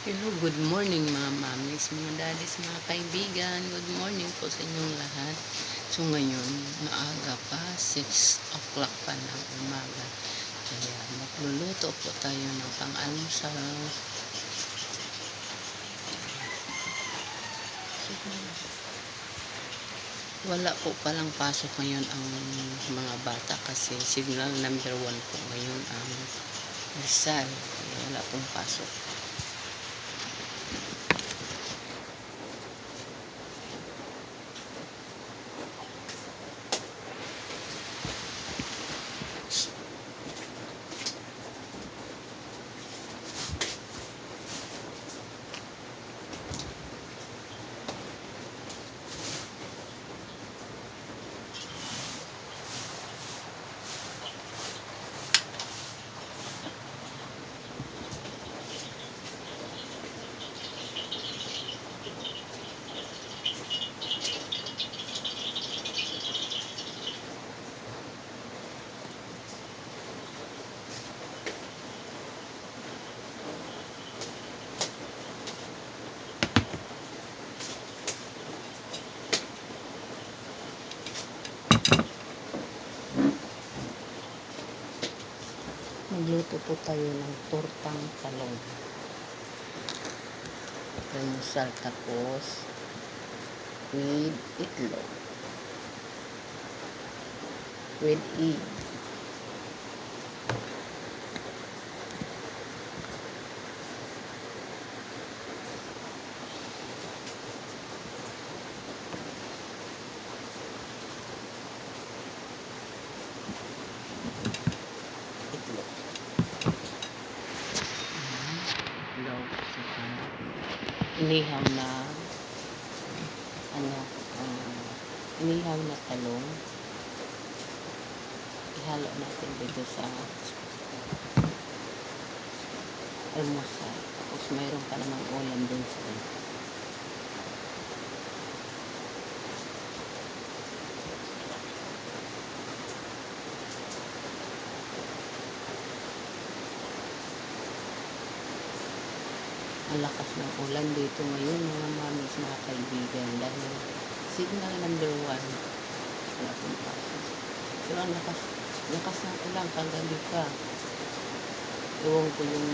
Hello, good morning mga mamis, mga daddies, mga kaibigan. Good morning po sa inyong lahat. So ngayon, maaga pa, 6 o'clock pa ng umaga. Kaya magluluto po tayo ng pang-almusal. Wala po palang pasok ngayon ang mga bata kasi signal number 1 po ngayon ang Rizal. Kaya wala pong pasok. Magluto po tayo ng tortang talong. Almusal tapos with itlog. With egg. Itlog. Itlog. Saka inihaw na inihaw na talong. Ihalo natin dito sa almusal. Tapos mayroon pa namang ulam dun sa ang lakas ng ulan dito ngayon mga mamis, mga kaibigan, dahil signal number 1 wala pong pasok. Pero ang lakas ng ulan kagabi pa. Ewan ko yung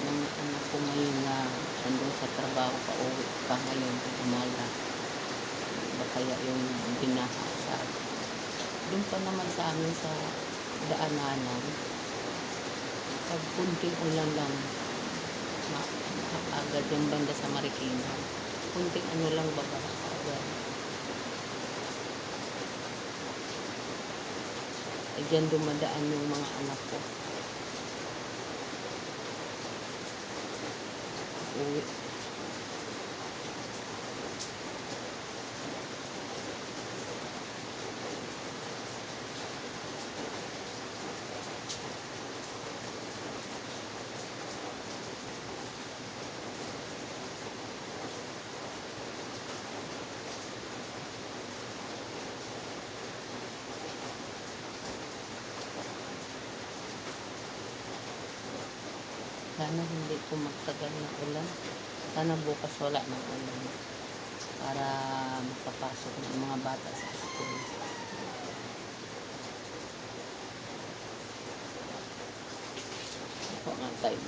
mga anak ko ngayon na andun sa trabaho pa uwi pa ngayon umaga. Kaya yung binaha sa doon pa naman sa amin sa daananan. Pag kunting ulan lang agad yung banda sa Marikina. Kunting ano lang baba agad. E dyan dumadaan yung mga anak ko. Uwi. Sana hindi po magtagal na ulan. Sana bukas wala ng ulan para makapasok ng mga bata sa school. Ako nga tayo.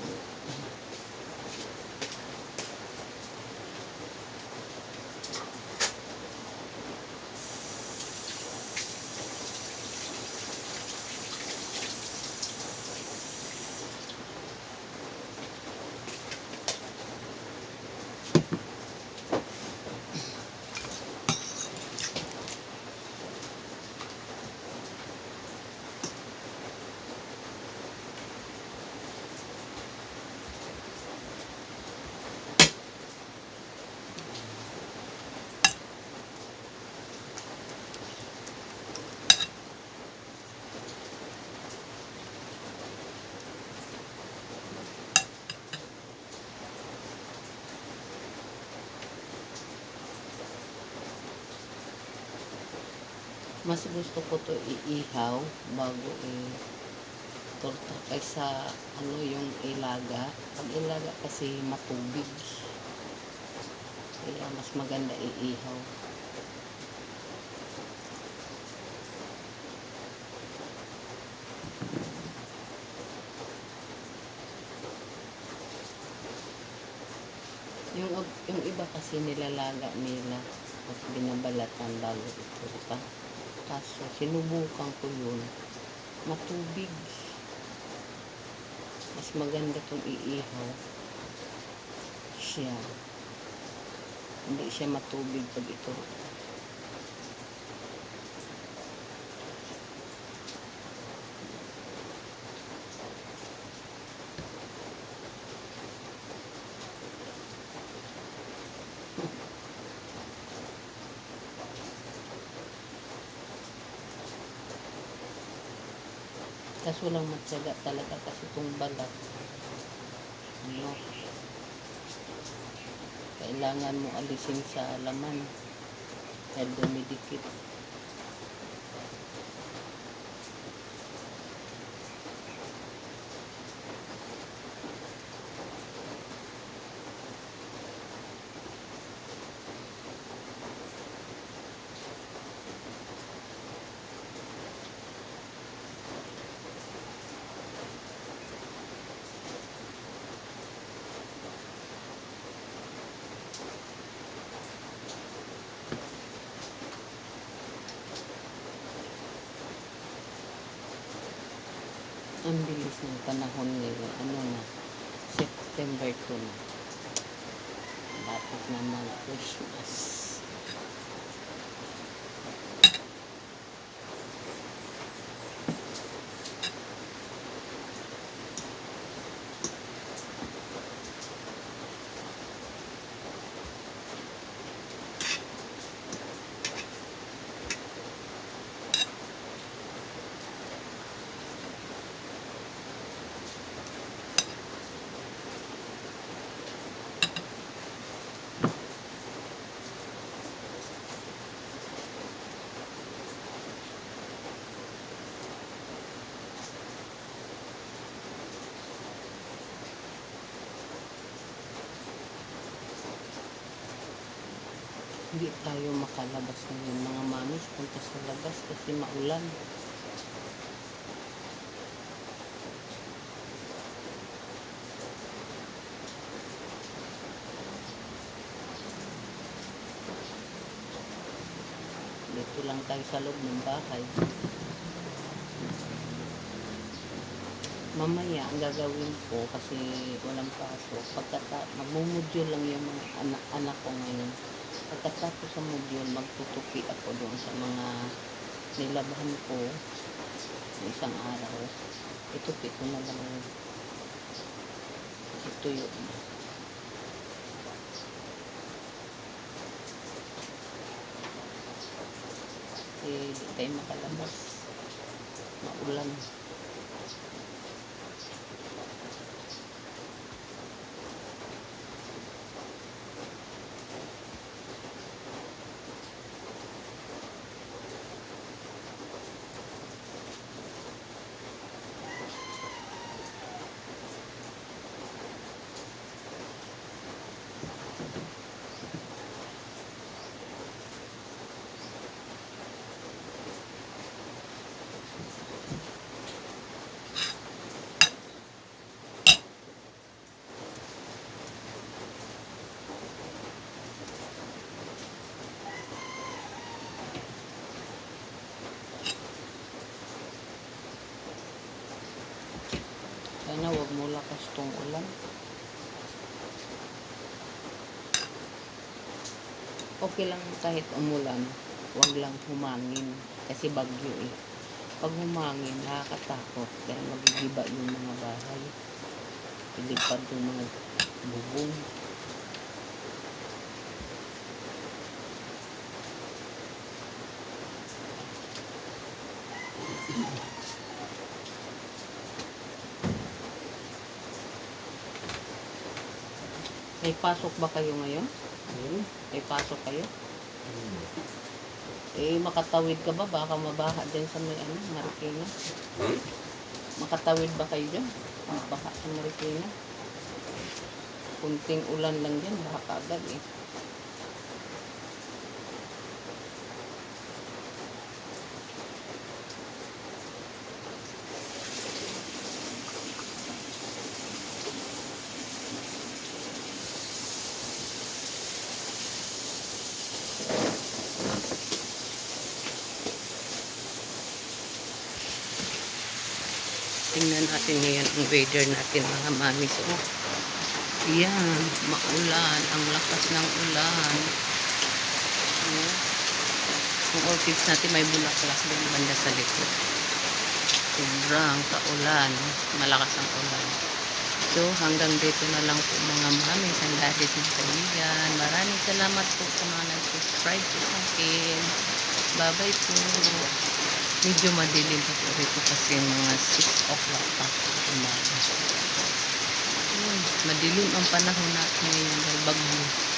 Mas gusto ko to iihaw bago torta kaysa ano yung ilaga. Pag ilaga kasi matubig. Kaya mas maganda iihaw. Yung iba kasi nilalaga nila at binabalatan bago iturta. Kaso sinubukan ko yun. Matubig. Mas maganda itong iihaw siya. Hindi siya matubig pag iturta. Kaso lang matyaga talaga kasi itong balat. Ano, kailangan mo alisin sa laman dahil dumidikit. Ang bilis ng panahon ngayon. Ano na? September 2 na. Dapat na mag-Christmas. Hindi tayo makalabas ngayon mga mamis, punta sa labas kasi maulan. Dito lang tayo sa loob ng bahay. Mamaya ang gagawin ko kasi walang pasok. Magmumudyo lang yung mga anak ko ngayon. Pagkatapos sa module, magtutupi ako doon sa mga nilabahan ko isang araw. Itupi ko na lang ituyo na. Di tayo makalabas. Maulan. Sana wag mo lakas tong ulan. Okay lang kahit umulan, wag lang humangin kasi bagyo eh. Pag humangin, nakakatakot dahil magigiba yung mga bahay. Pilipad yung mga bubong. May pasok ba kayo ngayon? May pasok kayo? Eh, makatawid ka ba? Baka mabaha din sa may Marikina. Makatawid ba kayo dyan? Baka sa Marikina. Kunting ulan lang dyan, baka agad eh. Tingnan natin ngayon ang weather natin mga mami. So, yan, maulan. Ang lakas ng ulan. Ayan. Ang orchids natin may bulaklak din banda sa likod. Sobrang kaulan. Malakas ang ulan. So, hanggang dito na lang po mga mami. Sandadis ng kaibigan. Maraming salamat po sa mga nag-subscribe po sa akin. Bye-bye po. Medyo madilim pa po rito kasi mga 6 o'clock pa umaga. Madilim ang panahon natin ngayon dahil bagyo.